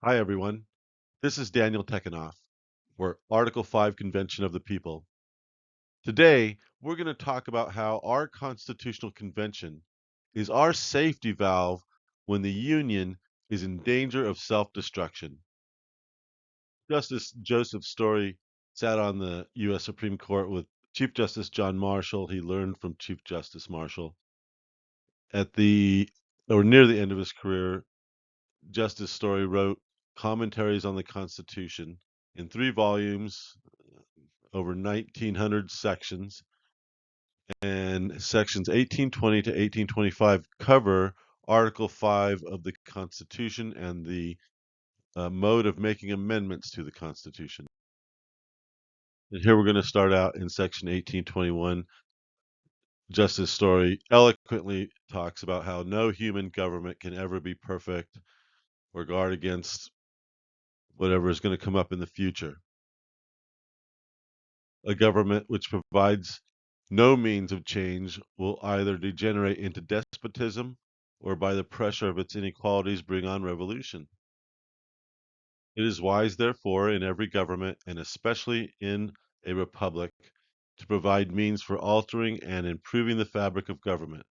Hi, everyone. This is Daniel Tekanoff for Article 5 Convention of the People. Today, we're going to talk about how our Constitutional Convention is our safety valve when the Union is in danger of self-destruction. Justice Joseph Story sat on the U.S. Supreme Court with Chief Justice John Marshall. He learned from Chief Justice Marshall. At the, or near the end of his career, Justice Story wrote Commentaries on the Constitution in 3 volumes, over 1,900 sections, and sections 1820 to 1825 cover Article 5 of the Constitution and the mode of making amendments to the Constitution. And here we're going to start out in section 1821. Justice Story eloquently talks about how no human government can ever be perfect or guard against whatever is going to come up in the future. A government which provides no means of change will either degenerate into despotism or by the pressure of its inequalities bring on revolution. It is wise, therefore, in every government, and especially in a republic, to provide means for altering and improving the fabric of government,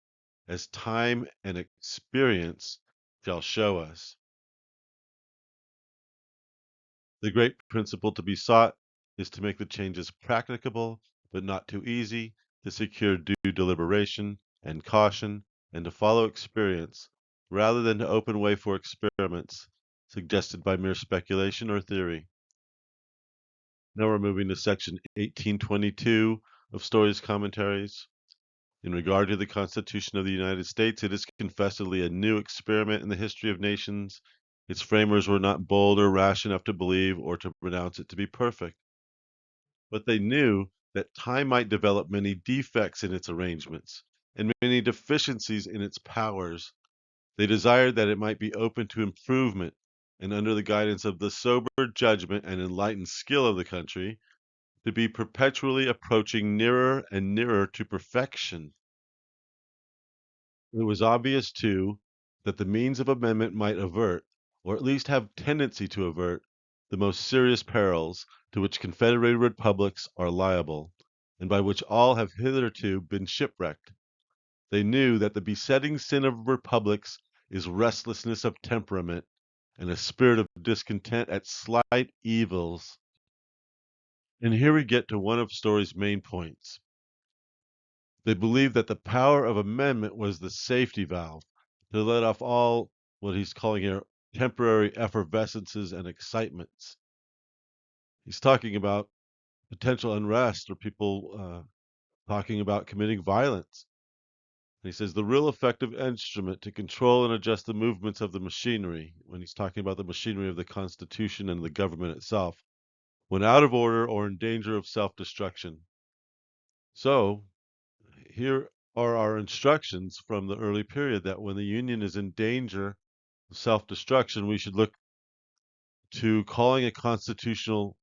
as time and experience shall show us. The great principle to be sought is to make the changes practicable, but not too easy, to secure due deliberation and caution, and to follow experience, rather than to open way for experiments suggested by mere speculation or theory. Now we're moving to section 1822 of Story's Commentaries. In regard to the Constitution of the United States, it is confessedly a new experiment in the history of nations. Its framers were not bold or rash enough to believe or to pronounce it to be perfect, but they knew that time might develop many defects in its arrangements and many deficiencies in its powers. They desired that it might be open to improvement, and under the guidance of the sober judgment and enlightened skill of the country, to be perpetually approaching nearer and nearer to perfection. It was obvious, too, that the means of amendment might avert, or at least have tendency to avert, the most serious perils to which confederated republics are liable, and by which all have hitherto been shipwrecked. They knew that the besetting sin of republics is restlessness of temperament and a spirit of discontent at slight evils. And here we get to one of Story's main points. They believed that the power of amendment was the safety valve to let off all what he's calling here temporary effervescences and excitements. He's talking about potential unrest or people talking about committing violence. And he says the real effective instrument to control and adjust the movements of the machinery, when he's talking about the machinery of the Constitution and the government itself, when out of order or in danger of self-destruction. So here are our instructions from the early period that when the Union is in danger of self-destruction, we should look to calling a constitutional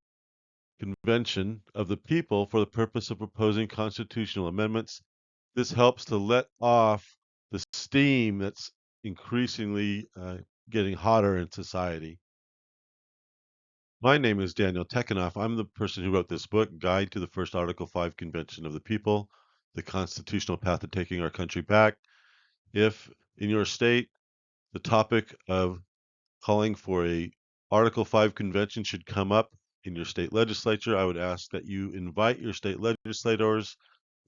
convention of the people for the purpose of proposing constitutional amendments. This helps to let off the steam that's increasingly getting hotter in society. My name is Daniel Tekanoff. I'm the person who wrote this book, Guide to the First Article 5 Convention of the People, The Constitutional Path to Taking Our Country Back. If in your state the topic of calling for a Article 5 convention should come up in your state legislature, I would ask that you invite your state legislators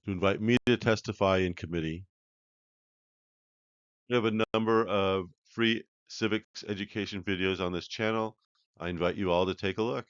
to invite me to testify in committee. We have a number of free civics education videos on this channel. I invite you all to take a look.